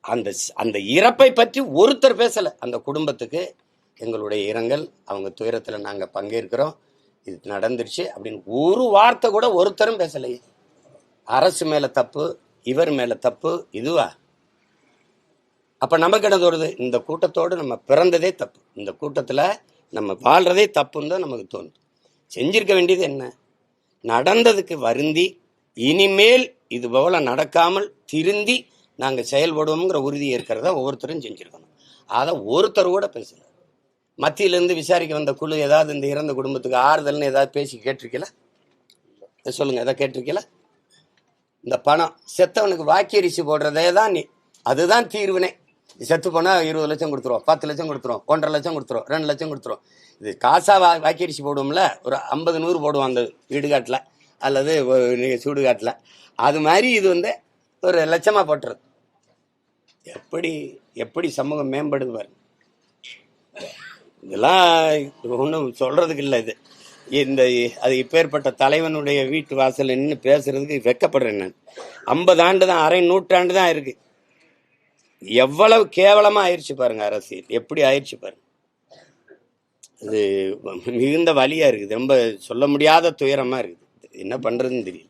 அந்த அந்த இறப்பை பற்றி ஒருத்தர் பேசலை. அந்த குடும்பத்துக்கு எங்களுடைய இரங்கல், அவங்க துயரத்தில் நாங்கள் பங்கேற்கிறோம், இது நடந்துருச்சு அப்படின்னு ஒரு வார்த்தை கூட ஒருத்தரும் பேசலையே. அரசு மேலே தப்பு, இவர் மேலே தப்பு, இதுவா? அப்போ நமக்கு என்ன தோணுது? இந்த கூட்டத்தோடு நம்ம பிறந்ததே தப்பு, இந்த கூட்டத்தில் நம்ம வாழ்கிறதே தப்புன்னு தான் நமக்கு தோணுது. செஞ்சிருக்க வேண்டியது என்ன? நடந்ததுக்கு வருந்தி இனிமேல் இது போல நடக்காமல் திருந்தி நாங்கள் செயல்படுவோங்கிற உறுதி இருக்கிறத ஒவ்வொருத்தரும் செஞ்சுருக்கணும். அதை ஒருத்தர் கூட பேசல. மத்தியிலேருந்து விசாரிக்க வந்த குழு ஏதாவது இந்த இறந்த குடும்பத்துக்கு ஆறுதல்னு ஏதாவது பேசி கேட்டிருக்கல? சொல்லுங்கள், எதாவது கேட்டிருக்கல? இந்த பணம் செத்தவனுக்கு வாக்கியரிசி போடுறதே தான் அதுதான் தீர்வுனே. செத்து போனால் 20 லட்சம் கொடுத்துருவோம், 10 லட்சம் கொடுத்துருவோம், 1.5 லட்சம் கொடுத்துருவோம், 2 லட்சம் கொடுத்துருவோம். இது காசா வாக்கியரிசி போடுவோம்ல, ஒரு 50-100 போடுவோம் அந்த வீடுகாட்டில் அல்லது சூடுகாட்டில். அது மாதிரி இது ஒரு லட்சமாக போட்டுறது. எப்படி சமூகம் மேம்படுது பாருங்க. இதெல்லாம் ஒன்றும் சொல்றதுக்கு இல்லை. அது இப்பேற்பட்ட தலைவனுடைய வீட்டு வாசல் நின்று பேசுறதுக்கு வெக்கப்படுறேன் நான். 50 ஆண்டு தான், அரை நூற்றாண்டு தான் இருக்கு. எவ்வளவு கேவலமா ஆயிடுச்சு பாருங்க அரசியல், எப்படி ஆயிடுச்சு பாருங்க. அது மிகுந்த வலியா இருக்குது, ரொம்ப சொல்ல முடியாத துயரமா இருக்குது. என்ன பண்றதுன்னு தெரியல.